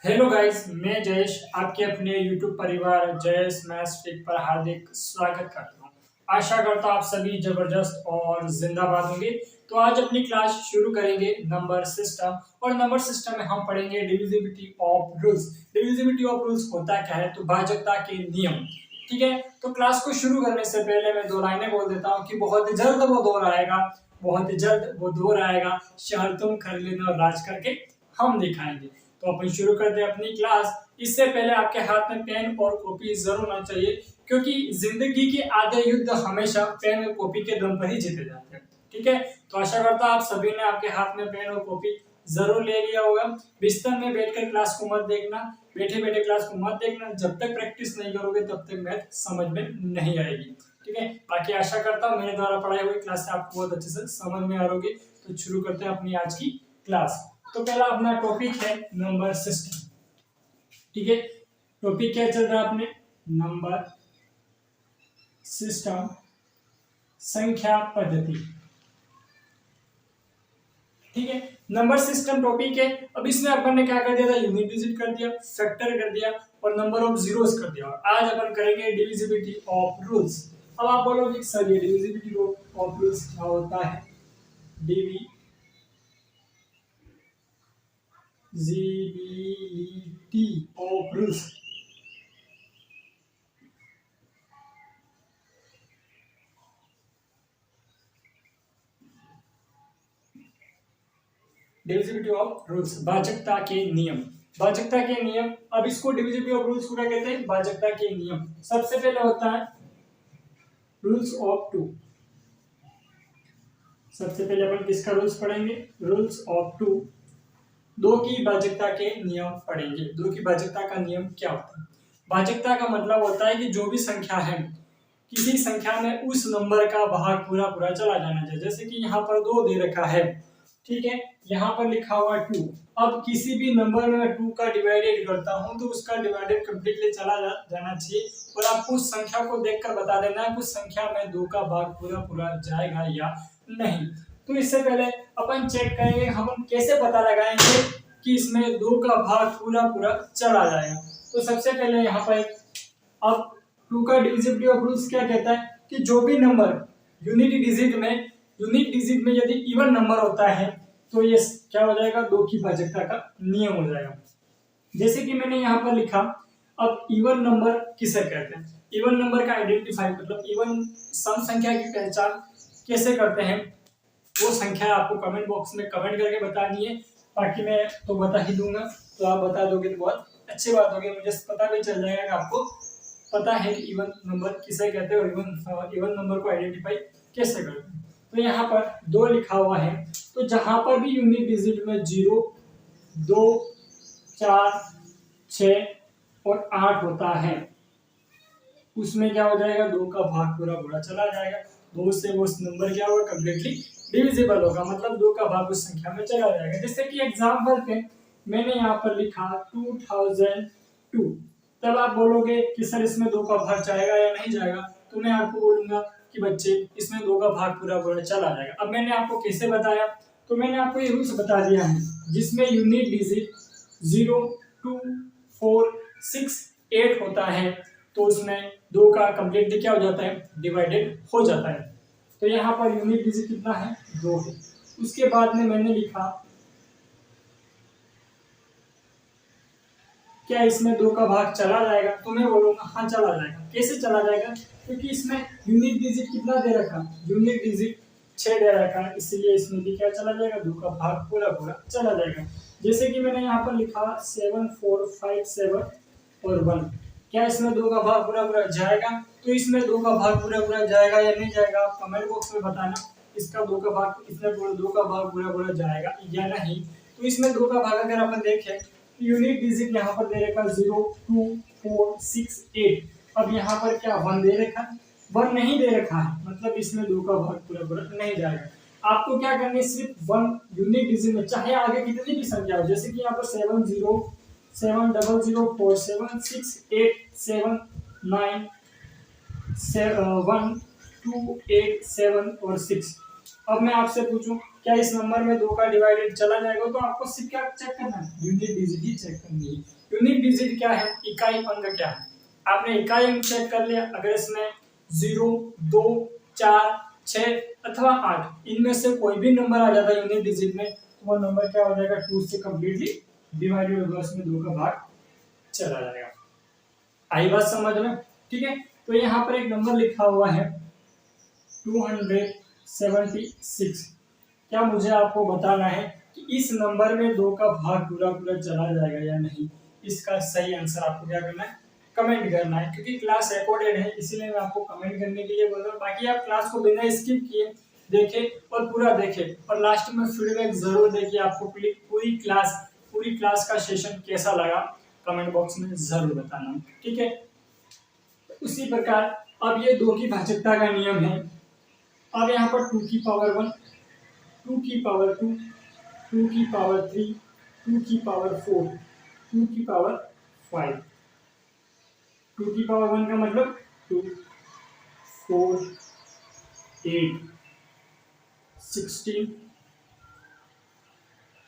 Hello guys, मैं जयेश आपके अपने YouTube परिवार जयेश मैथ्स ट्रिक पर हार्दिक स्वागत करता हूं। आशा करता हूं आप सभी जबरदस्त और जिंदाबाद होंगे। तो आज अपनी क्लास शुरू करेंगे नंबर सिस्टम और नंबर सिस्टम में हम पढ़ेंगे divisibility of rules. Divisibility of rules होता क्या है? तो भाजकता के नियम। ठीक है, तो क्लास को शुरू करने से पहले मैं दो लाइनें बोल देता हूँ कि बहुत जल्द वो दौर आएगा, बहुत जल्द वो दौर आएगा, शहर तुम कर लेना और राज करके हम दिखाएंगे। तो अपन शुरू करते हैं अपनी क्लास। इससे पहले आपके हाथ में पेन और कॉपी जरूर होना चाहिए, क्योंकि जिंदगी के आधे युद्ध हमेशा पेन और कॉपी के दम पर ही जीते जाते हैं। ठीक है, तो आशा करता हूं आप सभी ने आपके हाथ में पेन और कॉपी जरूर ले लिया होगा। बिस्तर में बैठकर क्लास को मत देखना, बैठे बैठे क्लास को मत देखना। जब तक प्रैक्टिस नहीं करोगे तब तक मैथ समझ में नहीं आएगी। ठीक है, बाकी आशा करता हूँ मेरे द्वारा पढ़ाई हुई क्लास से आपको बहुत अच्छे से समझ में आ रही होगी। तो शुरू करते हैं अपनी आज की क्लास। तो पहला अपना टॉपिक है नंबर सिस्टम। ठीक है, टॉपिक क्या चल रहा है अपने? नंबर सिस्टम, संख्या पद्धति। ठीक है, नंबर सिस्टम टॉपिक है। अब इसमें अपन ने क्या कर दिया था? यूनिट डिजिट कर दिया, फैक्टर कर दिया और नंबर ऑफ जीरोस कर दिया। और आज अपन करेंगे डिविजिबिलिटी ऑफ रूल्स। अब आप बोलोगे सर ये डिविजिबिलिटी ऑफ रूल्स क्या होता है? Divisibility of rules divisibility of rules, भाजकता के नियम। भाजकता के नियम। अब इसको डिविजिबिलिटी ऑफ रूल्स को क्या कहते हैं? भाजकता के नियम। सबसे पहले होता है रूल्स ऑफ टू। सबसे पहले अपन किसका रूल्स पढ़ेंगे? Rules of two. दो की भाजकता के नियम पढ़ेंगे। दो की भाजकता का नियम क्या होता है? भाजकता का मतलब होता है कि जो भी संख्या है, किसी संख्या में उस नंबर का भाग पूरा पूरा चला जाना चाहिए। जैसे कि यहाँ पर दो दे रखा है, ठीक है, यहाँ पर लिखा हुआ टू। अब किसी भी नंबर में टू का डिवाइडेड करता हूं तो उसका डिवाइडेड कंप्लीटली चला जाना चाहिए। और आपको उस संख्या को देखकर बता देना है उस संख्या में दो का भाग पूरा पूरा जाएगा या नहीं। तो इससे पहले अपन चेक करेंगे हम कैसे पता लगाएंगे कि इसमें दो का भाग पूरा पूरा चला जाएगा। तो सबसे पहले यहाँ पर अब टू का डिविजिबिलिटी ऑफ रूल्स क्या कहता है कि जो भी नंबर यूनिट डिजिट में यदि इवन नंबर होता है तो ये क्या हो जाएगा? दो की भाजकता का नियम हो जाएगा। जैसे कि मैंने यहाँ पर लिखा। अब इवन नंबर किसे कहते हैं? इवन नंबर का आइडेंटिफाई मतलब इवन सम संख्या की पहचान कैसे करते हैं, वो संख्या आपको कमेंट बॉक्स में कमेंट करके बतानी है। बाकी मैं तो बता ही दूंगा, तो आप बता दोगे तो बहुत अच्छी बात होगी। मुझे पता भी चल जाएगा कि आपको पता है कि इवन नंबर किसे कहते हैं और इवन नंबर को आइडेंटिफाई कैसे करते हैं। तो यहाँ पर दो लिखा हुआ है, तो जहां पर भी यूनिट डिजिट में 0, 2, 4, 6 और 8 होता है उसमें क्या हो जाएगा? दो का भाग पूरा पूरा चला जाएगा। दो से वो नंबर क्या होगा? कंप्लीटली डिविजिबल होगा, मतलब दो का भाग उस संख्या में चला जाएगा। जैसे कि एग्जांपल पे मैंने यहाँ पर लिखा 2002। तब आप बोलोगे कि सर इसमें दो का भाग जाएगा या नहीं जाएगा? तो मैं आपको बोलूंगा कि बच्चे इसमें दो का भाग पूरा पूरा चला जाएगा। अब मैंने आपको कैसे बताया? तो मैंने आपको ये रूल्स बता दिया है जिसमें यूनिट डिजिट 0, 2, 4, 6, 8 होता है तो उसमें दो का कंप्लीटली क्या हो जाता है? डिवाइडेड हो जाता है। तो यहाँ पर यूनिट डिजिट कितना है? 2 है। उसके बाद में मैंने लिखा क्या इसमें दो का भाग चला जाएगा? तो मैं बोलूंगा हाँ चला जाएगा। कैसे चला जाएगा? क्योंकि इसमें यूनिट डिजिट कितना दे रखा? यूनिट डिजिट 6 दे रखा है, इसलिए इसमें भी क्या चला जाएगा? दो का भाग पूरा पूरा चला जाएगा। जैसे कि मैंने यहाँ पर लिखा 7, 4, 5, 7 और 1। क्या इसमें दो का भाग पूरा पूरा जाएगा? तो इसमें दो का भाग पूरा पूरा जाएगा या नहीं जाएगा? आप कमेंट बॉक्स में बताना इसका दो का भाग, इसमें दो का भाग पूरा पूरा जाएगा या नहीं। तो इसमें दो का भाग अगर अपन देखें, यूनिट डिजिट यहाँ पर दे रखा 0, 2, 4, 6, 8। अब यहाँ पर क्या 1 दे रखा? 1 नहीं दे रखा है, मतलब इसमें दो का भाग पूरा पूरा नहीं जाएगा। आपको क्या करना है? सिर्फ 1 यूनिट डिजिट में, चाहे आगे कितनी भी संख्या हो, जैसे कि यहाँ पर 7, 0, 7, 0, 0, 4, 7, 6, 8, 7, 9, 1, 2, 8, 7 और 6। अब मैं आपसे पूछूं क्या इस नंबर में 2 का डिवाइडेड चला जाएगा? तो आपको सिर्फ क्या चेक करना है, यूनिट डिजिट ही चेक करनी है। यूनिट डिजिट क्या है? इकाई अंक क्या है? आपने इकाई अंक चेक कर लिया, अगर इसमें 0, 2, 4, 6 अथवा 8 इनमें से कोई भी नंबर आ जाता है यूनिट डिजिट में, तो वो नंबर क्या हो जाएगा? 2 से कंप्लीटली डिवाइडेड होगा, उसमें 2 का भाग चला जाएगा। आई बात समझ में? ठीक है, तो यहाँ पर एक नंबर लिखा हुआ है 276। क्या मुझे आपको बताना है कि इस नंबर में 2 का भाग पूरा पूरा चला जाएगा या नहीं? इसका सही आंसर आपको क्या करना है? कमेंट करना है, क्योंकि क्लास रिकॉर्डेड है इसीलिए मैं आपको कमेंट करने के लिए बोल रहा हूँ। बाकी आप क्लास को बिना स्किप किए देखें और पूरा देखें और लास्ट में फीडबैक जरूर दें कि आपको पूरी क्लास का सेशन कैसा लगा, कमेंट बॉक्स में जरूर बताना। ठीक है, उसी प्रकार अब ये 2 की भाजकता का नियम है। अब यहाँ पर 2 की पावर 1, 2 की पावर 2, 2 की पावर 3, 2 की पावर 4, 2 की पावर 5। 2 की पावर 1 का मतलब 2, 4, 8, 16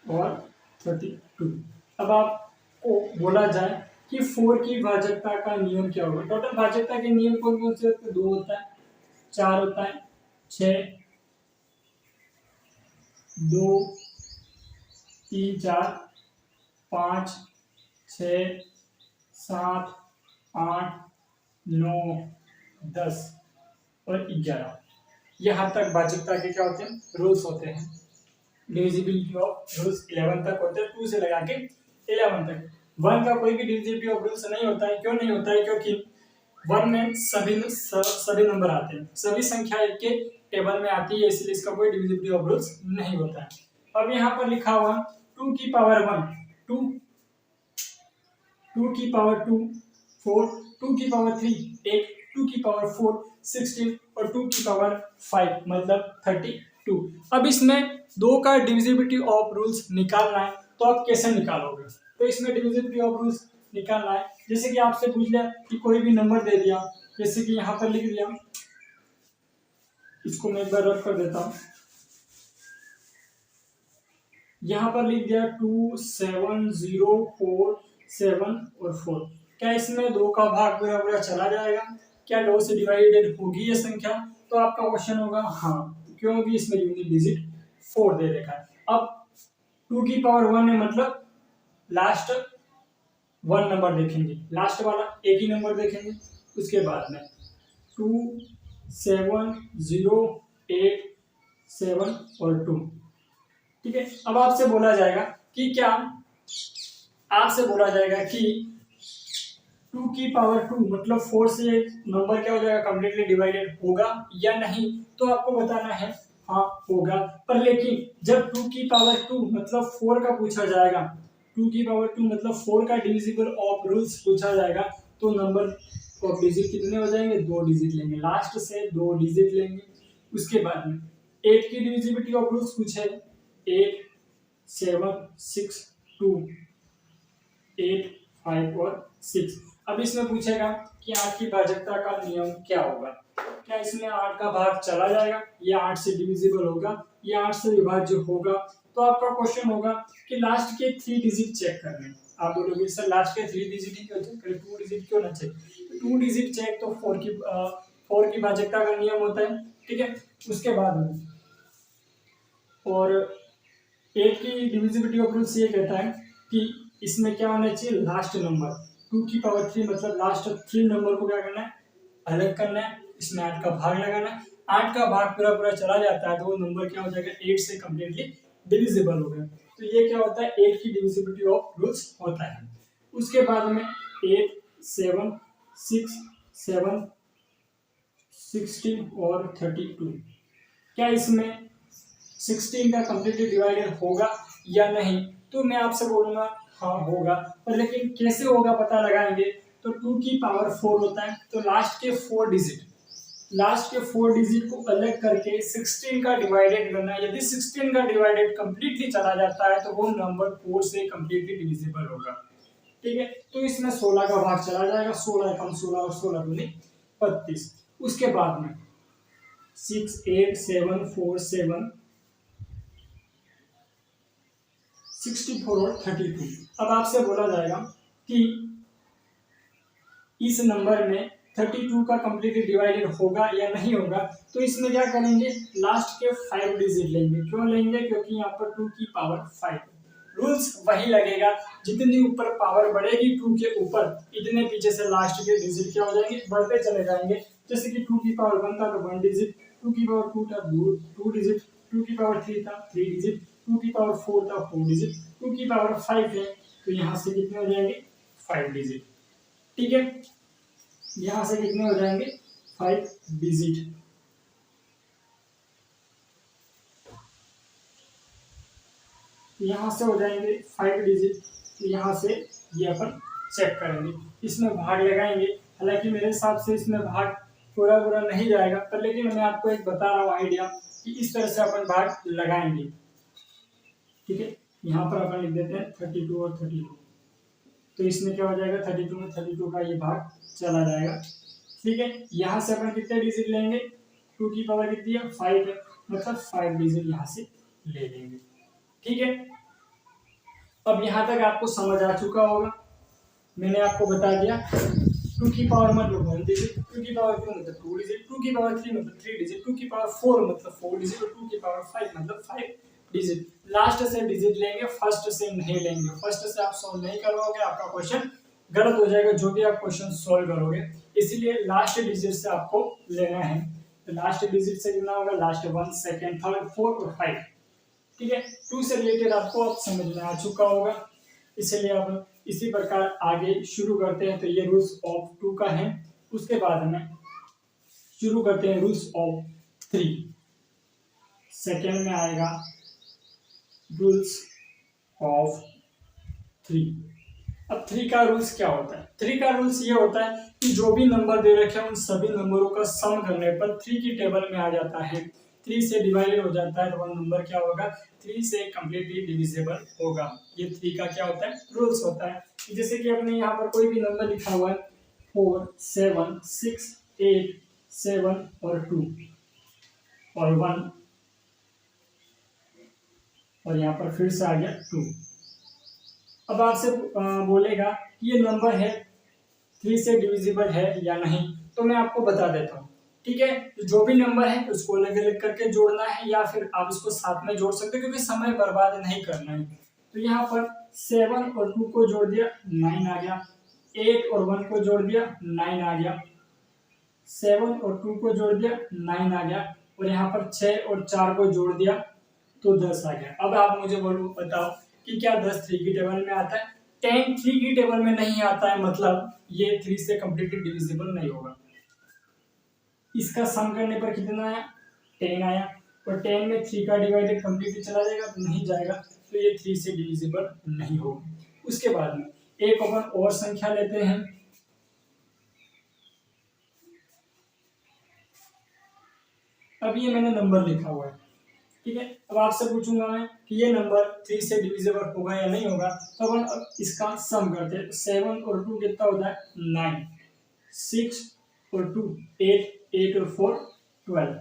और 32। अब आपको बोला जाए कि 4 की भाजकता का नियम क्या होगा? टोटल भाजकता के नियम कौन कौन से होते हैं? 2 होता है, 4 होता है, 6, 2, 3, 4, 5, 6, 7, 8, 9, 10 और 11। यहाँ तक भाजकता के क्या होते हैं? रूल्स होते हैं। डिविजिबिलिटी ऑफ रूल्स 11 तक होते हैं, 2 से लगा के 11 तक। 1 का कोई भी डिविजिबिलिटी ऑफ रूल्स नहीं होता है। क्यों नहीं होता है? क्योंकि 1 में सभी नंबर आते हैं, सभी संख्या एक के टेबल में आती है, इसलिए इसका कोई डिविजिबिलिटी ऑफ रूल्स नहीं होता है। अब यहाँ पर लिखा हुआ 2 की पावर 1, 2, 2 की पावर 2, 4, 2 की पावर 3, 8, 2 की पावर 4, 16 और 2 की पावर 5 मतलब 32। अब इसमें 2 का डिविजिबिलिटी ऑफ रूल्स निकालना है, तो आप कैसे निकालोगे? तो इसमें डिविजिबिलिटी ऑफ रूल्स निकालना है, जैसे कि आपसे पूछ लिया कि कोई भी नंबर दे दिया, जैसे कि यहाँ पर लिख दिया, इसको मैं एक बार रब कर देता हूँ। यहाँ पर लिख दिया 2, 7, 0, 4, 7 और 4। क्या इसमें 2 का भाग पूरा पूरा चला जाएगा? क्या 2 से डिवाइडेड होगी ये संख्या? तो आपका क्वेश्चन होगा हाँ, क्योंकि इसमें यूनिट डिजिट 4 दे रखा है। अब 2 की पावर 1 है, मतलब लास्ट 1 नंबर देखेंगे, लास्ट वाला एक ही नंबर देखेंगे, उसके बाद में 2, 7, 0, 8, 7 और 2। ठीक है, अब आपसे बोला जाएगा कि क्या आपसे बोला जाएगा कि 2 की पावर 2 मतलब 4 से नंबर क्या हो जाएगा? कंप्लीटली डिवाइडेड होगा या नहीं? तो आपको बताना है हाँ होगा। पर लेकिन जब 2 की पावर 2 मतलब 4 का पूछा जाएगा, 2 की पावर 2 मतलब 4 का डिविजिबल ऑफ रूल्स पूछा जाएगा, तो नंबर ऑफ डिजिट कितने हो जाएंगे? 2 डिजिट लेंगे, लास्ट से 2 डिजिट लेंगे। उसके बाद में 8 की डिविजिबिलिटी ऑफ रूल्स पूछे, 8, 7, 6, 2, 8, 5 और 6। अब इसमें पूछेगा कि 8 की भाजकता का नियम क्या होगा? क्या इसमें 8 का भाग चला जाएगा? ये 8 से डिविजिबल होगा, ये 8 से विभाज्य होगा? तो आपका क्वेश्चन होगा कि लास्ट के 3 डिजिट चेक करने। आप बोलोगे सर लास्ट के 3 डिजिट ही क्यों चेक करें, 2 डिजिट क्यों ना चेक? 2 डिजिट चेक तो 4 की भाजकता का नियम होता है। ठीक है, उसके बाद में और 8 की डिविजिबिलिटी ऑफ रूल्स ये कहता है कि इसमें क्या होना चाहिए? लास्ट नंबर 2 की पावर 3 मतलब लास्ट 3 नंबर को क्या करना है? अलग करना है, इसमें 8 का भाग लगाना है। 8 का भाग पूरा पूरा चला जाता है तो वो नंबर क्या हो जाएगा? 8 से कंप्लीटली डिविजिबल हो गया। तो ये क्या होता है? 8 की डिविजिबिलिटी ऑफ रूल्स होता है। उसके बाद में 8, 7, 6, 7, 16 और 32। क्या इसमें 16 का कंप्लीटली डिवाइडेड होगा या नहीं? तो मैं आपसे बोलूंगा हाँ होगा, पर लेकिन कैसे होगा पता लगाएंगे। तो 2 की पावर 4 होता है, तो लास्ट के 4 डिजिट को अलग करके 16 का डिवाइडेड करना है। यदि 16 का डिवाइडेड कंप्लीटली चला जाता है तो वो नंबर 4 से कंप्लीटली डिविजिबल होगा। ठीक है, तो इसमें 16 का भाग चला जाएगा, 16 कम 16 और 16 दूनी 32। उसके बाद में 6, 8, 7, 4, 7, 64 और 32। अब आपसे बोला जाएगा कि इस नंबर में 32 का कंप्लीटली डिवाइडेड होगा या नहीं होगा, तो इसमें क्या करेंगे, लास्ट के 5 डिजिट लेंगे। क्यों लेंगे, क्योंकि यहाँ पर 2 की पावर 5, रूल्स वही लगेगा, जितनी ऊपर पावर बढ़ेगी 2 के ऊपर, इतने पीछे से लास्ट के डिजिट क्या हो जाएंगे, बढ़ते चले जाएंगे। जैसे कि 2 की पावर 1 था तो 1 डिजिट, 2 की पावर 2 था 2 डिजिट, 2 की पावर 3 था 3 डिजिट, 2 की पावर 4 था 4 डिजिट, 2 की पावर 5 है तो यहाँ से कितने हो जाएंगे, 5 डिजिट। ठीक है, यहां से कितने हो जाएंगे, 5 डिजिट। यहां से हो जाएंगे 5 डिजिट, तो यहां से ये अपन चेक करेंगे, इसमें भाग लगाएंगे। हालांकि मेरे हिसाब से इसमें भाग पूरा पूरा नहीं जाएगा, पर लेकिन मैं आपको एक बता रहा हूँ आइडिया कि इस तरह से अपन भाग लगाएंगे। ठीक है, यहाँ पर अपन लिख देते हैं 32 और 32, तो इसमें क्या हो जाएगा, 32 में 32 का ये भाग चला जाएगा। ठीक है, यहाँ से अपन कितने डिजिट लेंगे, 2 की पावर कितनी है, 5 है, मतलब 5 डिजिट यहाँ से ले लेंगे। ठीक है, अब यहाँ तक आपको समझ आ चुका होगा, मैंने आपको बता दिया 2 की पावर मतलब 1 डिजिट, 2 की पावर 2 मतलब 2 डिजिट, 2 की पावर 3 मतलब 3 डिजिट, 2 की पावर 4 मतलब 4 डिजिट और 2 की पावर 5 मतलब 5 डिजिट। लास्ट से डिजिट लेंगे, फर्स्ट से नहीं लेंगे। फर्स्ट से आप सॉल्व नहीं करवाओगे, आपका क्वेश्चन गलत हो जाएगा, जो भी आप क्वेश्चन सॉल्व करोगे। इसीलिए लास्ट डिजिट से आपको लेना है। तो लास्ट डिजिट से कितना होगा, लास्ट 1 सेकंड थर्ड 4 और 5। ठीक है, 2 से रिलेटेड आपको अब समझ में आ चुका होगा, इसलिए अब इसी प्रकार आगे शुरू करते हैं। तो ये रूल्स ऑफ 2 का है, उसके बाद में शुरू करते हैं रूल्स ऑफ 3। सेकेंड में आएगा रूल्स ऑफ 3। अब 3 का रूल्स क्या होता है, 3 का रूल्स ये होता है कि जो भी नंबर दे रखे हैं उन सभी नंबरों का सम करने पर 3 की टेबल में आ जाता है, 3 से डिवाइडेड हो जाता है, तो वह नंबर क्या होगा, 3 से कंप्लीटली डिविजिबल होगा। ये 3 का क्या होता है, रूल्स होता है। जैसे कि अपने यहाँ पर कोई भी नंबर लिखा हुआ है 4 7 6 8 7 और 2 और 1, और यहाँ पर फिर से आ गया 2। अब आपसे बोलेगा कि ये नंबर है 3 से डिविजिबल है या नहीं, तो मैं आपको बता देता हूँ। ठीक है, तो जो भी नंबर है उसको अलग अलग करके जोड़ना है, या फिर आप इसको साथ में जोड़ सकते हो, क्योंकि समय बर्बाद नहीं करना है। तो यहाँ पर 7 और 2 को जोड़ दिया 9 आ गया, 8 और 1 को जोड़ दिया 9 आ गया, 7 और 2 को जोड़ दिया 9 आ गया, और यहाँ पर 6 और 4 को जोड़ दिया तो 10 आ गया। अब आप मुझे बोलो, बताओ कि क्या 10 3 की टेबल में आता है, 10 3 की टेबल में नहीं आता है, मतलब ये 3 से कंप्लीटली डिविजिबल नहीं होगा। इसका सम करने पर कितना आया, 10 आया, और 10 में 3 का डिवाइडेड कंप्लीटली चला जाएगा तो नहीं जाएगा, तो ये 3 से डिविजिबल नहीं होगा। उसके बाद में एक अपन और संख्या लेते हैं, अब ये मैंने नंबर लिखा हुआ है। ठीक है, अब आपसे पूछूंगा मैं कि ये नंबर 3 से डिविजिबल होगा या नहीं होगा, तो अपन अब इसका सम करते हैं। 7 और 2 कितना होता है, 9, 6 और 2 8, 8 और 4 12।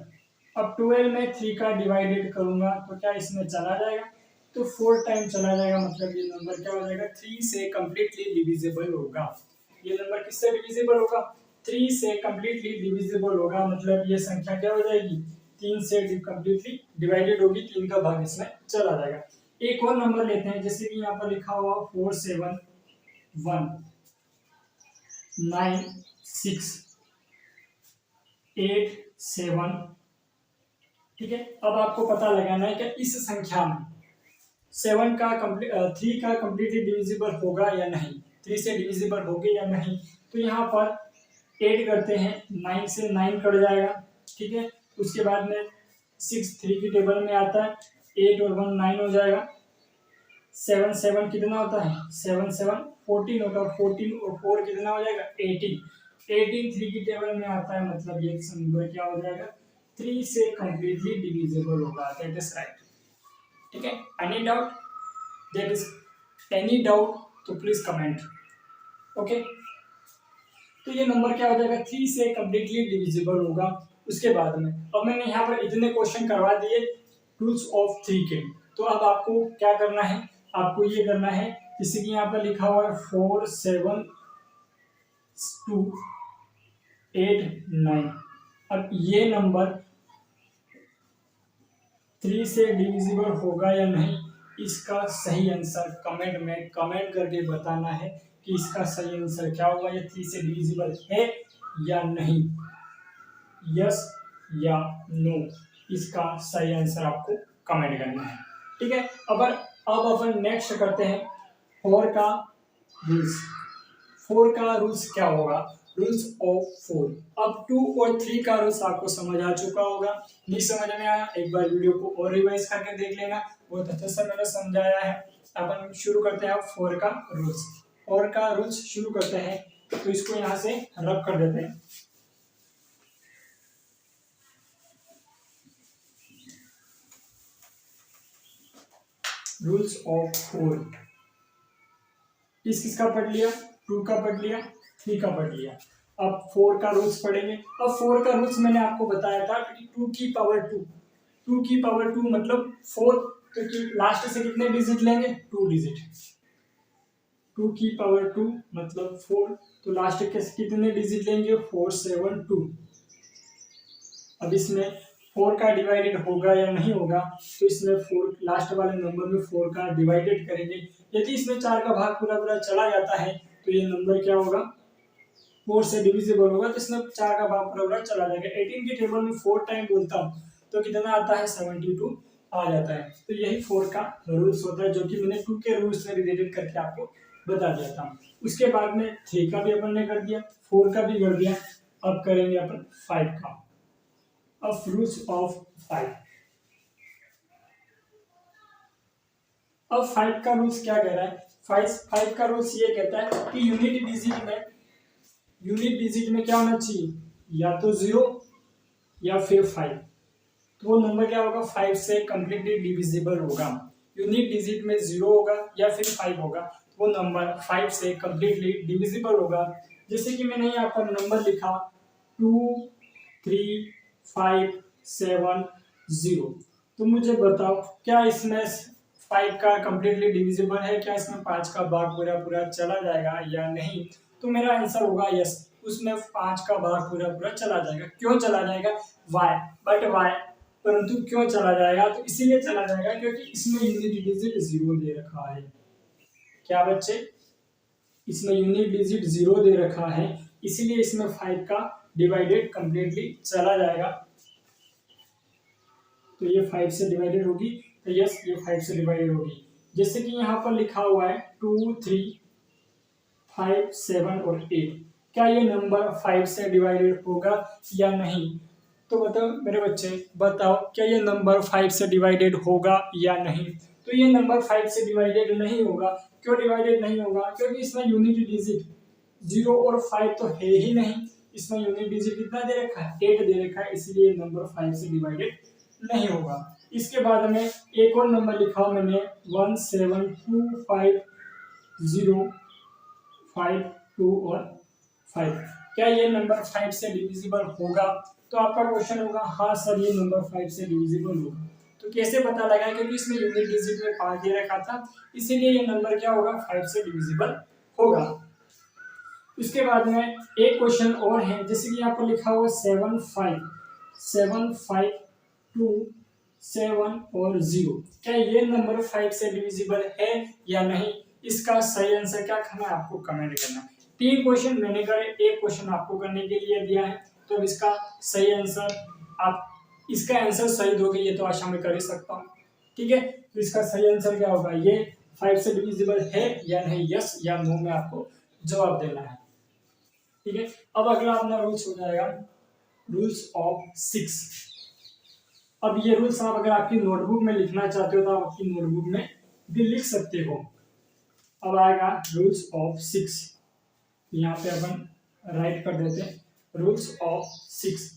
अब 12 में 3 का डिवाइडेड करूंगा तो क्या इसमें चला जाएगा, तो 4 टाइम चला जाएगा, मतलब ये नंबर क्या हो जाएगा, 3 से कंप्लीटली डिविजिबल होगा। ये नंबर किससे डिविजिबल होगा, 3 से कंप्लीटली डिविजिबल होगा, मतलब ये संख्या क्या हो जाएगी, 3 से कंप्लीटली डिवाइडेड होगी, 3 का भाग इसमें चला जाएगा। एक और नंबर लेते हैं, जैसे कि यहाँ पर लिखा हुआ 4 7 1 9 6 8 7। ठीक है, अब आपको पता लगाना है कि इस संख्या में 7 का 3 का कंप्लीटली डिविजिबल होगा या नहीं, 3 से डिविजिबल होगी या नहीं। तो यहाँ पर ऐड करते हैं, 9 से 9 कट जाएगा। ठीक है, उसके बाद में 6 3 की टेबल में आता है, 8 और 1 9 हो जाएगा, 7 7 कितना होता है, 7 7 14 होता है, 14 और 4 कितना हो जाएगा, 18 18 3 की टेबल में आता है, मतलब ये नंबर क्या हो जाएगा, 3 से कंप्लीटली डिविजिबल होगा। That is right. ठीक है, any doubt, that is any doubt तो प्लीज कमेंट। ओके, तो ये नंबर क्या हो जाएगा, 3 से कंप्लीटली डिविजिबल होगा। उसके बाद में अब मैंने यहाँ पर इतने क्वेश्चन करवा दिए रूल्स ऑफ 3 के, तो अब आपको क्या करना है, आपको ये करना है, जैसे कि यहाँ पर लिखा हुआ है 4 7 2 8 9। अब ये नंबर 3 से डिविजिबल होगा या नहीं, इसका सही आंसर कमेंट में कमेंट करके बताना है कि इसका सही आंसर क्या होगा, या 3 से डिविजिबल है या नहीं, यस या नो, इसका सही आंसर आपको कमेंट करना है। ठीक है, अब अपन नेक्स्ट करते हैं 4 का रूल्स। 4 का रूल्स क्या होगा, रूल्स ऑफ 4। अब 2 और 3 का रूल्स आपको समझ आ चुका होगा, नहीं समझ में आया एक बार वीडियो को और रिवाइज करके देख लेना, बहुत अच्छे से मैंने समझाया है। अपन शुरू करते हैं 4 का रूल्स। 4 का रूल्स शुरू करते हैं, तो इसको यहाँ से रब कर देते हैं। रूल्स ऑफ 4 किसका पढ़ लिया, 2 का पढ़ लिया, 3 का पढ़ लिया, अब 4 का रूल्स पढ़ेंगे। अब 4 का रूल्स मैंने आपको बताया था कि 2 की पावर 2, 2 की पावर 2 मतलब 4, तो लास्ट से कितने डिजिट लेंगे, 2 डिजिट। 2 की पावर 2 मतलब 4, तो लास्ट के कितने डिजिट लेंगे, 4 7 2। अब इसमें 4 का डिवाइडेड होगा या नहीं होगा, तो इसमें 4 लास्ट वाले नंबर में 4 का डिवाइडेड करेंगे। यदि इसमें 4 का भाग पूरा पूरा चला जाता है तो ये नंबर क्या होगा, 4 से डिविजिबल होगा, तो इसमें 4 का भाग पूरा पूरा चला जाएगा। 18 की टेबल में 4 टाइम बोलता हूँ तो कितना आता है, 72 आ जाता है। तो यही 4 का रूल्स होता है, जो कि मैंने 2 के रूल्स से रिलेटेड करके आपको बता दिया था। उसके बाद में 3 का भी अपन ने कर दिया, 4 का भी कर दिया, अब करेंगे अपन 5 का। अब रूल्स ऑफ 5। अब 5 का रूल्स क्या कह रहा है, 5 का रूल्स ये कहता है कि यूनिट डिजिट में क्या होना चाहिए, या तो 0 या फिर 5। तो वो नंबर क्या होगा, 5 से कंप्लीटली डिविजिबल होगा। यूनिट डिजिट में 0 होगा या फिर 5 होगा, वो नंबर 5 से कंप्लीटली डिविजिबल होगा। जैसे कि मैंने यहाँ पर नंबर लिखा 2 3 5 7 0। तो मुझे बताओ क्या इसमें 5 का कंप्लीटली डिविजिबल है, क्या इसमें 5 का भाग पूरा पूरा चला जाएगा या नहीं। तो मेरा आंसर होगा यस, उसमें 5 का भाग पूरा पूरा चला जाएगा। क्यों चला जाएगा, वाई, बट वाई, परंतु क्यों चला जाएगा, तो इसीलिए चला जाएगा क्योंकि इसमें यूनिट डिजिट 0 दे रखा है। क्या बच्चे, इसमें यूनिट डिजिट 0 दे रखा है, इसीलिए इसमें 5 का डिवाइडेड कंप्लीटली चला जाएगा। तो ये 5 से डिवाइडेड होगी, तो यस ये 5 से डिवाइडेड होगी। जैसे कि यहाँ पर लिखा हुआ है 2 3 5 7 और 8, क्या ये नंबर 5 से डिवाइडेड होगा या नहीं। तो बताओ मेरे बच्चे, बताओ क्या ये नंबर 5 से डिवाइडेड होगा या नहीं। तो ये नंबर 5 से डिवाइडेड नहीं होगा। क्यों डिवाइडेड नहीं होगा, क्योंकि इसमें यूनिट डिजिट 0 और 5 तो है ही नहीं, इसमें यूनिट डिजिट कितना दे रखा है, 8 दे रखा है, इसलिए नंबर 5 से डिवाइडेड नहीं होगा। इसके बाद में एक और नंबर लिखा मैंने 1 7 2 5 0 5 2 और 5, क्या ये नंबर 5 से डिविजिबल होगा। तो आपका क्वेश्चन होगा हाँ सर ये नंबर 5 से डिविजिबल होगा। तो कैसे पता लगा, क्योंकि इसमें यूनिट डिजिट में 5 दे रखा था, इसीलिए ये नंबर क्या होगा, 5 से डिविजिबल होगा। उसके बाद में एक क्वेश्चन और है, जैसे कि यहाँ पर लिखा हुआ 7 5 2 7 और 0, क्या ये नंबर 5 से डिविजिबल है या नहीं। इसका सही आंसर क्या करना है, आपको कमेंट करना है। 3 क्वेश्चन मैंने करे, एक क्वेश्चन आपको करने के लिए दिया है, तो इसका सही आंसर आप इसका आंसर सही दोगे, ये तो आशा में कर ही सकता हूँ। ठीक है, तो इसका सही आंसर क्या होगा, ये 5 से डिविजिबल है या नहीं, यस या नो में आपको जवाब देना है। ठीक है, अब अगला अपना रूल्स हो जाएगा रूल्स ऑफ 6। अब ये रूल्स आप अगर आपकी नोटबुक में लिखना चाहते हो तो आप आपकी नोटबुक में भी लिख सकते हो। अब आएगा रूल्स ऑफ 6, यहाँ पे अपन राइट कर देते हैं रूल्स ऑफ 6।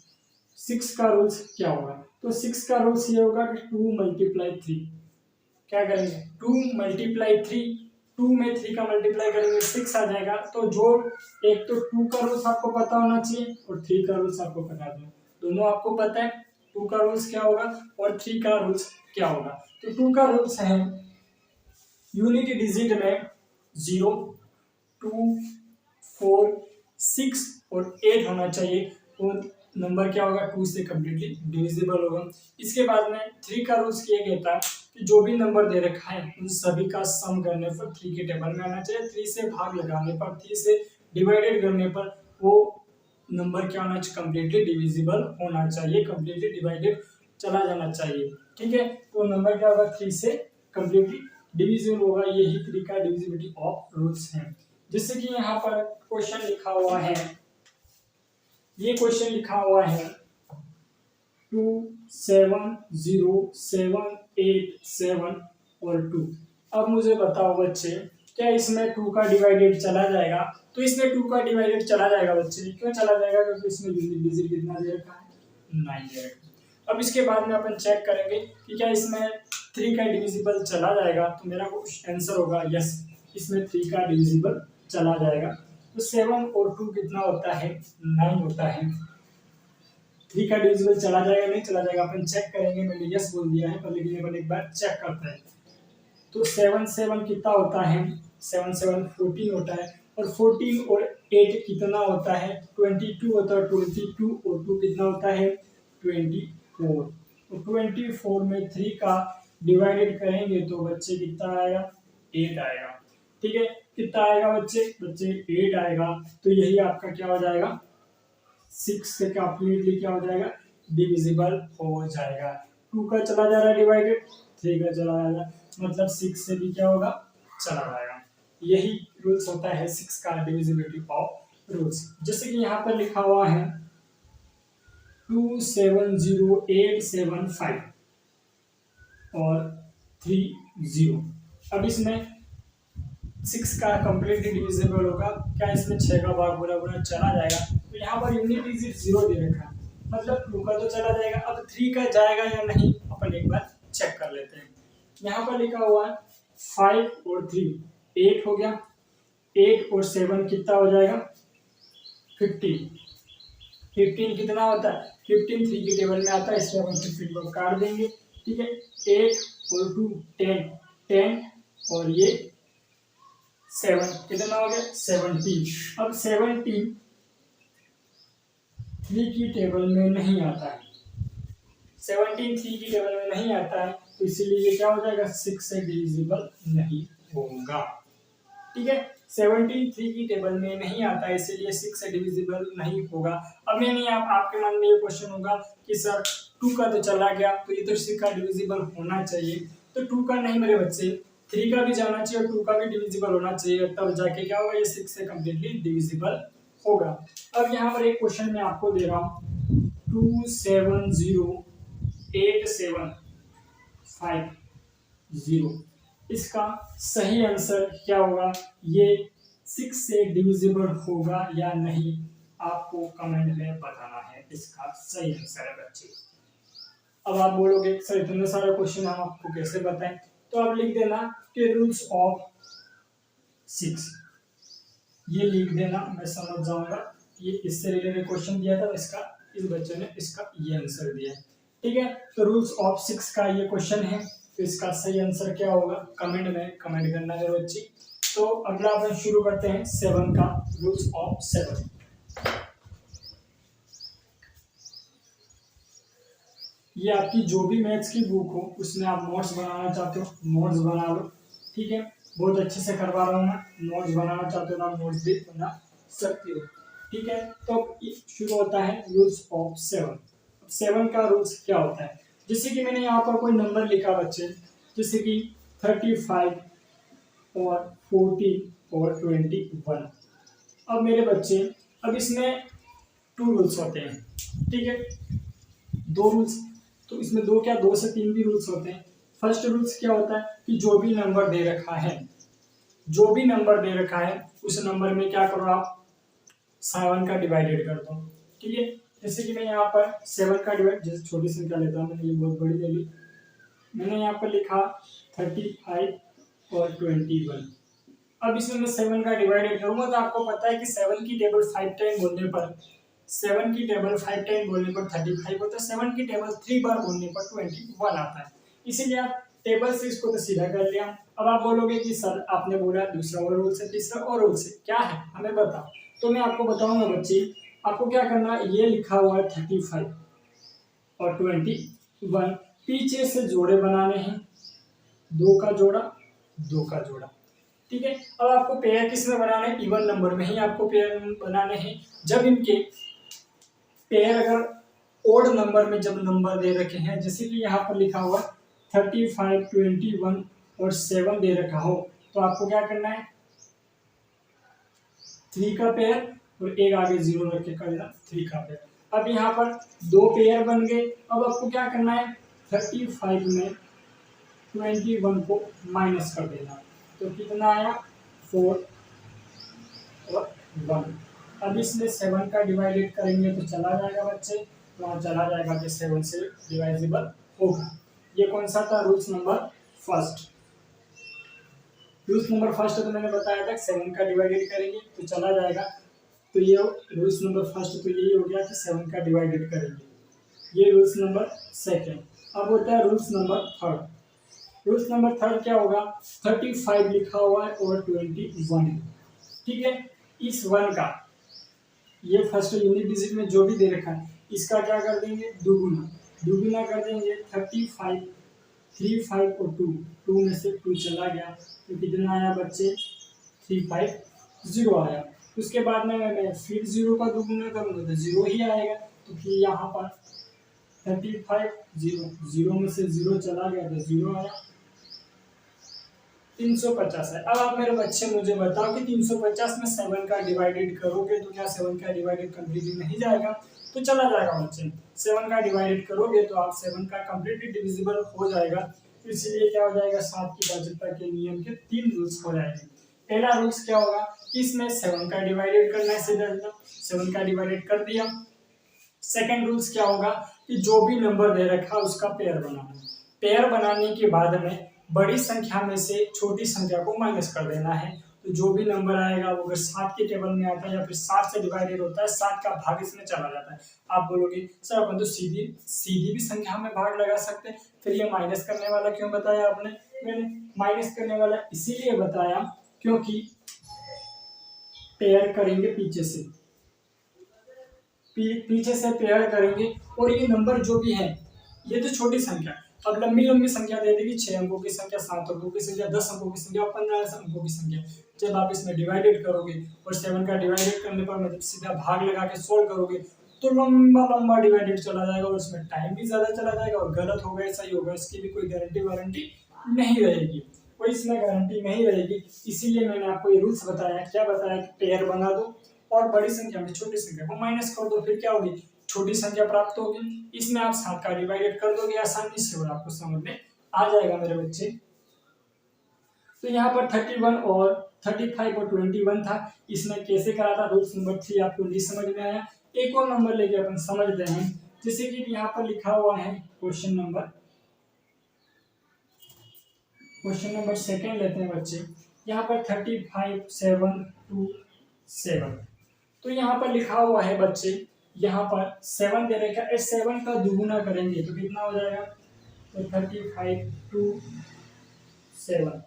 6 का रूल्स क्या होगा, तो 6 का रूल्स ये होगा कि 2 × 3, क्या करेंगे 2 × 3, 2 में 3 का मल्टीप्लाई करेंगे 6 आ जाएगा। तो जो एक तो 2 का रूल्स आपको पता होना चाहिए और 3 का रूल्स आपको पता है, दोनों आपको पता है 2 का रूल्स क्या होगा और 3 का रूल्स क्या होगा। तो 2 का रूल्स है यूनिट डिजिट में 0, 2, 4, 6 और 8 होना चाहिए। वो नंबर क्या होगा, 2 से कम्प्लीटली डिविजिबल होगा। इसके बाद में 3 का रूल्स ये कहता है कि जो भी नंबर दे रखा है उन सभी का सम करने पर 3 के टेबल में आना चाहिए। 3 से भाग लगाने पर, 3 से डिवाइडेड करने पर वो नंबर क्या होना चाहिए, कम्प्लीटली डिविजिबल होना चाहिए, कम्प्लीटली डिवाइडेड चला जाना चाहिए। ठीक है, तो नंबर क्या होगा, 3 से कम्प्लीटली डिविजिबल होगा। यही 3 का डिविजिबिलिटी ऑफ रूल्स है। जैसे कि यहाँ पर क्वेश्चन लिखा हुआ है, ये क्वेश्चन लिखा हुआ है 2, 7, 0, 7, 8, 7 और 2। अब मुझे बताओ बच्चे, क्या इसमें 2 का डिवाइडेड चला जाएगा? तो इसमें 2 का डिवाइडेड चला जाएगा बच्चे। क्यों चला जाएगा? क्योंकि इसमें यूनिट डिजिट कितना दे रखा है, 9 दे रखा है। अब इसके बाद में अपन चेक करेंगे कि क्या इसमें 3 का डिविजिबल चला जाएगा। तो मेरा आंसर होगा यस, इसमें 3 का डिविजिबल चला जाएगा। तो 7 और 2 कितना होता है, 9 होता है। 3 का डिविजिबल चला जाएगा, नहीं चला जाएगा, अपन चेक करेंगे। मैंने यस बोल दिया है, पर लेकिन अपन एक बार चेक करते हैं। तो 7 7 कितना होता है, 7 7 14 होता है। और 14 और 8 कितना होता है, 22 होता है। 22 और 2 कितना होता है, 24। तो 24 में 3 का डिवाइडेड करेंगे तो बच्चे कितना आएगा, 8 आएगा। ठीक है, कितना आएगा बच्चे, 8 आएगा। तो यही आपका क्या हो जाएगा, 6 से कंप्लीटली क्या हो जाएगा, डिविजिबल हो जाएगा। 2 का चला जा रहा है डिवाइडेड, 3 का चला जा रहा है, मतलब 6 से भी क्या होगा, चला जाएगा। यही रूल्स होता है 6 का डिविजिबिलिटी ऑफ रूल्स। जैसे कि यहाँ पर लिखा हुआ है 2 7 0 8 7 5 और 3 0। अब इसमें 6 का कंप्लीटली डिविजिबल होगा क्या, इसमें 6 का भाग पूरा पूरा चला जाएगा। तो यहाँ पर यूनिट डिजिट 0 दे रखा है, मतलब 2 का तो चला जाएगा। अब 3 का जाएगा या नहीं, अपन एक बार चेक कर लेते हैं। यहाँ पर लिखा हुआ है 5 और 3 8 हो गया, 8 और 7 कितना हो जाएगा, 15। 15 कितना होता है, 15 3 के टेबल में आता है, इसलिए अपन 15 को काट देंगे। ठीक है, 8 और 2 10, 10 और ये 7 कितना हो गया, 17। अब 17 3 की टेबल में नहीं आता है, 17 3 की टेबल में नहीं आता है, तो इसीलिए ये क्या हो जाएगा, 6 से डिविजिबल नहीं होगा। ठीक है, 17 3 की टेबल में नहीं आता है, इसीलिए 6 से डिविजिबल नहीं होगा। अब मैंने आपके मन में ये क्वेश्चन होगा कि सर 2 का तो चला गया, तो ये तो 6 का डिविजिबल होना चाहिए। तो 2 का नहीं मेरे बच्चे, 3 का भी जाना चाहिए और 2 का भी डिविजिबल होना चाहिए, तब जाके क्या होगा, ये 6 से कम्प्लीटली डिविजिबल होगा। अब यहाँ पर एक क्वेश्चन मैं आपको दे रहा हूँ 2 7 0 8 7 5 0। इसका सही आंसर क्या होगा, ये 6 से डिविजिबल होगा या नहीं, आपको कमेंट में बताना है। इसका सही आंसर है बच्चे। अब आप बोलोगे सर इतने सारे क्वेश्चन हम आपको कैसे बताएं, तो आप लिख देना कि रूल्स ऑफ 6, ये लिख देना, मैं समझ जाऊंगा। ये इससे रिलेटेड क्वेश्चन दिया था, इसका इस बच्चे ने इसका ये आंसर दिया। ठीक है, तो रूल्स ऑफ 6 का ये क्वेश्चन है, तो इसका सही आंसर क्या होगा, कमेंट में कमेंट करना है बच्ची। तो अगला अपन शुरू करते हैं 7 का, रूल्स ऑफ 7। ये आपकी जो भी मैथ्स की बुक हो उसमें आप नोट्स बनाना चाहते हो, नोट्स बना लो। ठीक है, बहुत अच्छे से करवा रहा हूँ मैं, नोट्स बनाना चाहते हो तो आप नोट्स भी बना सकते हो। ठीक है, तो शुरू होता है रूल्स ऑफ 7। 7 का रूल्स क्या होता है, जैसे कि मैंने यहाँ पर कोई नंबर लिखा बच्चे, जैसे कि 35 और 40 और 21। अब मेरे बच्चे, अब इसमें 2 रूल्स होते हैं। ठीक है, 2 रूल्स, तो इसमें 2 क्या, 2 से 3 भी रूल्स होते हैं। फर्स्ट रूल्स क्या होता है कि जो भी नंबर दे रखा है, जो भी नंबर दे रखा है उस नंबर में क्या करो आप, 7 का डिवाइडेड कर दो। ठीक है, जैसे कि मैं यहाँ पर 7 का डिवाइड, जैसे छोटी संख्या लेता हूँ, मैंने ये बहुत बड़ी ले ली, मैंने यहाँ पर लिखा 35 और 21। अब इसमें मैं 7 का डिवाइडेड करूंगा तो आपको पता है कि 7 की टेबल 5 टाइम बोलने पर, 7 की टेबल 5 टाइम बोलने पर 35 होता है, 7 की टेबल 3 बार बोलने पर 21 आता है। इसीलिए आप टेबल से इसको तो सीधा कर लिया। अब आप बोलोगे कि सर आपने बोला दूसरा और रूल से तीसरा और रूल से, क्या है हमें बताओ। तो मैं आपको बताऊंगा बच्चे, आपको क्या करना है, ये लिखा हुआ है 35 और 21, पीछे से जोड़े बनाने हैं, दो का जोड़ा, दो का जोड़ा, ठीक है। अब आपको पेयर किस में बनाने हैं, इवन नंबर में ही आपको पेयर बनाने हैं। जब इनके पेयर अगर ओड नंबर में जब नंबर दे रखे हैं, जैसे कि यहाँ पर लिखा हुआ 35, 21 और 7 दे रखा हो, तो आपको क्या करना है, 3 का पेयर और एक आगे 0 रख के कर देना 3 का पेयर। अब यहाँ पर दो पेयर बन गए। अब आपको क्या करना है, 35 में 21 को माइनस कर देना, तो कितना आया 4 और 1। अब इसमें 7 का डिवाइडेड करेंगे तो चला जाएगा बच्चे, वहाँ चला जाएगा कि 7 से डिवाइजेबल होगा। ये कौन सा था, rules number first. Rules number first तो मैंने बताया था 7 का डिवाइडेड करेंगे तो चला जाएगा, तो ये रूल्स नंबर फर्स्ट तो यही हो गया कि 7 का डिवाइडेड करेंगे। ये रूल्स नंबर सेकेंड। अब होता है rules number third. Rules number third क्या होगा, 35 लिखा हुआ है और 21, ठीक है। इस 1 का ये फर्स्ट यूनिट डिजिट में जो भी दे रखा है इसका क्या कर देंगे, दुगुना, दुगुना कर देंगे 35, 3 5 और 2, 2 में से 2 चला गया तो कितना आया बच्चे, 3 5 0 आया। उसके बाद में मैं फिर 0 का दुगुना करूँगा तो 0 ही आएगा, तो फिर यहाँ पर 35 0, 0 में से 0 चला गया तो 0 आया, 350 है। अब आप मेरे बच्चे मुझे बताओ कि 350 में 7 का डिवाइडेड करोगे तो क्या 7 का डिवाइडेड कम्प्लीटली नहीं जाएगा, तो चला जाएगा बच्चे। 7 का डिवाइडेड करोगे तो आप 7 का कम्प्लीटली डिविजिबल हो जाएगा, इसलिए क्या हो जाएगा, 7 की भाज्यता के नियम के 3 रूल्स हो जाएंगे। पहला रूल्स क्या होगा कि इसमें 7 का डिवाइडेड करना है, सीधा 7 का डिवाइडेड कर दिया। सेकेंड रूल्स क्या होगा कि जो भी नंबर दे रखा उसका पेयर बनाना, पेयर बनाने के बाद में बड़ी संख्या में से छोटी संख्या को माइनस कर देना है। तो जो भी नंबर आएगा वो अगर 7 के टेबल में आता है या फिर 7 से डिवाइडेड होता है, 7 का भाग इसमें चला जाता है। आप बोलोगे सर अपन तो सीधी सीधी भी संख्या में भाग लगा सकते हैं, फिर ये माइनस करने वाला क्यों बताया आपने। मैंने माइनस करने वाला इसीलिए बताया क्योंकि पेयर करेंगे पीछे से पेयर करेंगे, और ये नंबर जो भी है ये तो छोटी संख्या, अब लंबी लंबी संख्या दे देगी, 6 अंकों की संख्या, 7 अंकों की संख्या, 10 अंकों की संख्या, 15 अंकों की संख्या। जब आप इसमें डिवाइडेड करोगे और 7 का डिवाइडेड करने पर मतलब सीधा भाग लगा के सोल्व करोगे तो लंबा लंबा डिवाइडेड चला जाएगा और उसमें टाइम भी ज्यादा चला जाएगा, और गलत होगा या सही होगा इसकी भी कोई गारंटी वारंटी नहीं रहेगी, कोई इसमें गारंटी नहीं रहेगी। इसीलिए मैंने आपको ये रूल्स बताया, क्या बताया कि पेयर बना दो और बड़ी संख्या में छोटी संख्या को माइनस कर दो, फिर क्या होगी, छोटी संख्या प्राप्त होगी। इसमें आप 7 का डिवाइडेड कर दोगे आसानी से और आपको समझ में आ जाएगा मेरे बच्चे। तो यहाँ पर 31 और 35 और 21 था, इसमें कैसे करा था, रूल्स नंबर 3 आपको नहीं समझ में आया। एक और नंबर लेके अपन समझते हैं, जैसे कि यहाँ पर लिखा हुआ है क्वेश्चन नंबर सेकेंड लेते हैं बच्चे। यहाँ पर 35 7 2 7, तो यहाँ पर लिखा हुआ है बच्चे, यहाँ पर 7 दे रखा है, 7 का दुगुना करेंगे तो कितना हो जाएगा, तो 35 2 7,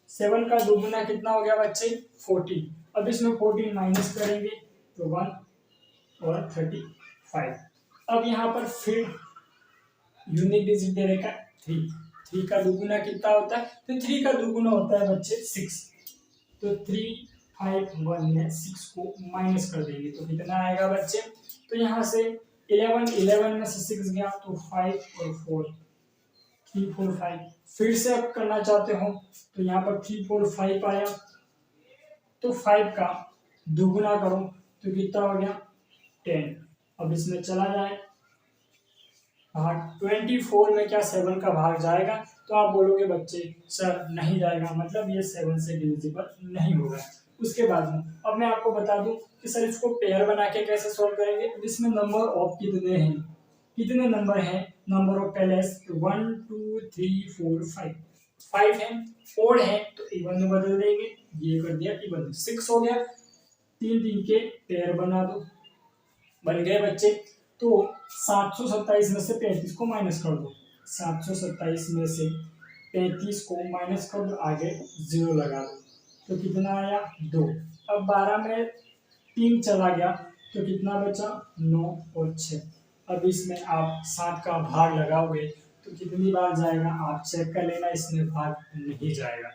7 का दुगुना कितना हो गया बच्चे, 40। अब इसमें 14 माइनस करेंगे तो 1 और 35। अब यहाँ पर फिर यूनिक डिजिट दे रखा है 3 का दुगुना कितना होता है, तो 3 का दुगुना होता है बच्चे 6, तो 3 5 1 में 6 को माइनस कर देंगे तो कितना आएगा बच्चे, तो यहाँ से 11 में से 6 गया तो 5 और 4 3 4 5, फिर से आप करना चाहते हो तो यहाँ पर 3 4 5 आया, तो 5 का दुगुना करो तो कितना हो गया 10। अब इसमें चला जाए भाग, 24 में क्या 7 का भाग जाएगा, तो आप बोलोगे बच्चे सर नहीं जाएगा, मतलब ये 7 से डिविजिबल नहीं होगा। उसके बाद में अब मैं आपको बता दूं कि सर इसको पेयर बना के कैसे सॉल्व करेंगे। इसमें नंबर ऑफ कितने नंबर हैं, नंबर ऑफ पहले 1 2 3 4 5 है, ओड है तो इवन में बदल देंगे, ये कर दिया इवन, 6 हो गया, 3 3 के पेयर बना दो, बन गए बच्चे। तो 727 में से 35 को माइनस कर दो, 727 में से 35 को माइनस कर दो, आगे 0 लगा दो, तो कितना आया 2। अब 12 में 3 चला गया तो कितना बचा 9 और 6। अब इसमें आप 7 का भाग लगाओगे तो कितनी बार जाएगा आप चेक कर लेना, इसमें भाग नहीं जाएगा।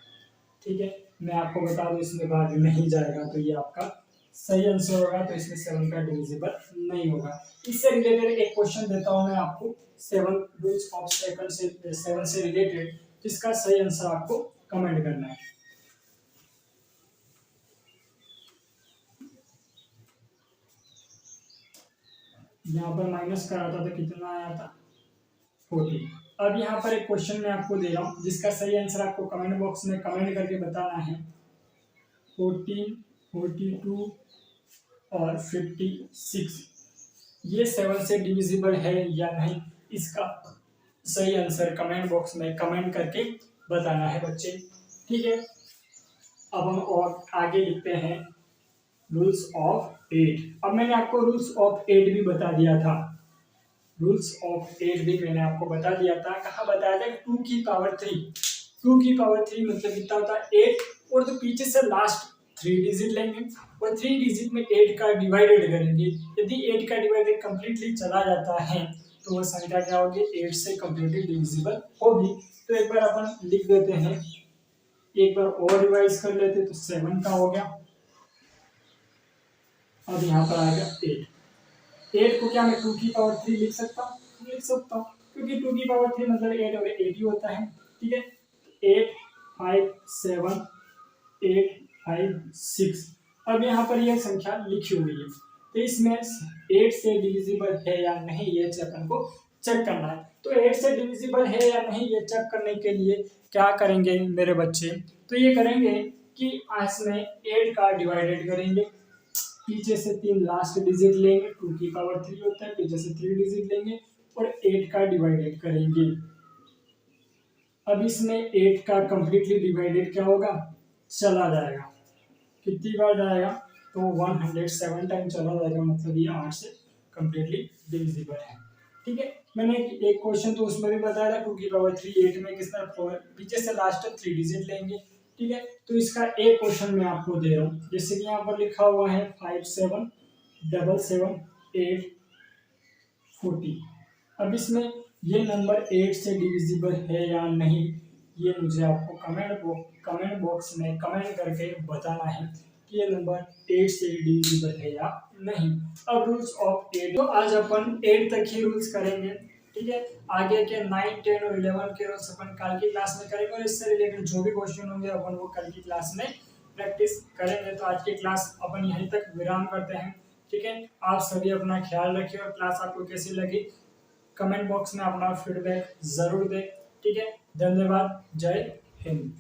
ठीक है, मैं आपको बता दूं इसमें भाग नहीं जाएगा तो ये आपका सही आंसर होगा, तो इसमें 7 का डिविजिबल नहीं होगा। इससे रिलेटेड एक क्वेश्चन देता हूं मैं आपको, 7 रूल्स ऑफ सेकंड से 7 से रिलेटेड, जिसका सही आंसर आपको कमेंट करना है। यहाँ पर माइनस करा था तो कितना आया था 40। अब यहाँ पर एक क्वेश्चन मैं आपको दे रहा हूँ, जिसका सही आंसर आपको कमेंट बॉक्स में कमेंट करके बताना है। 14, 42 और 56 ये 7 से डिविजिबल है या नहीं, इसका सही आंसर कमेंट बॉक्स में कमेंट करके बताना है बच्चे। ठीक है, अब हम और आगे लिखते हैं रूल्स ऑफ 8। अब मैंने आपको रूल्स ऑफ 8 भी बता दिया था, रूल्स ऑफ 8 भी मैंने आपको बता दिया था। कहाँ बताया था? 2 की पावर 3। 2 की पावर 3 मतलब कितना होता है 8, और तो पीछे से लास्ट 3 डिजिट लेंगे और 3 डिजिट में 8 का डिवाइडेड करेंगे। यदि 8 का डिवाइडेड कंप्लीटली चला जाता है तो वह संख्या क्या होगी 8 से कंप्लीटली डिविजिबल होगी। तो एक बार अपन लिख देते हैं, एक बार और रिवाइज कर लेते, तो 7 का हो गया। अब यहाँ पर आ गया 8 को क्या मैं 2 की पावर 3 लिख सकता हूँ? लिख सकता हूँ, क्योंकि 2 की पावर 3 मतलब 8 और 8 ही होता है। ठीक है, 8 5 7 8 5 6। अब यहाँ पर यह संख्या लिखी हुई है, तो इसमें 8 से डिविजिबल है या नहीं ये अपन को चेक करना है। तो 8 से डिविजिबल है या नहीं ये चेक करने के लिए क्या करेंगे मेरे बच्चे? तो ये करेंगे कि इसमें 8 का डिवाइडेड करेंगे, पीछे से 3 लास्ट डिजिट लेंगे, 2 की पावर 3 होता है, पीछे से 3 डिजिट लेंगे और 8 का डिवाइडेड करेंगे। अब इसमें 8 का कंप्लीटली डिवाइडेड क्या होगा चला जाएगा, कितनी बार जाएगा? तो 107 टाइम चला जाएगा, मतलब ये 8 से कंप्लीटली डिविजिबल है। ठीक है, मैंने एक क्वेश्चन तो उसमें भी बताया था 2 की पावर 3 8 में किस तरह पीछे से लास्ट 3 डिजिट लेंगे। ठीक है, तो इसका एक क्वेश्चन मैं आपको दे रहा हूँ, जैसे कि यहाँ पर लिखा हुआ है 5 7 7 7 8 40। अब इसमें ये नंबर 8 से डिविजिबल है या नहीं ये मुझे आपको कमेंट बॉक्स में कमेंट करके बताना है कि ये नंबर 8 से डिविजिबल है या नहीं। अब रूल्स ऑफ 8, तो आज अपन 8 तक ही रूल्स करेंगे। ठीक है, आगे के 9 10 और 11 के रूल्स अपन कल की क्लास में करेंगे, और इससे रिलेटेड जो भी क्वेश्चन होंगे अपन वो कल की क्लास में प्रैक्टिस करेंगे। तो आज की क्लास अपन यहीं तक विराम करते हैं। ठीक है, आप सभी अपना ख्याल रखिए, और क्लास आपको कैसी लगी कमेंट बॉक्स में अपना फीडबैक जरूर दें। ठीक है, धन्यवाद, जय हिंद।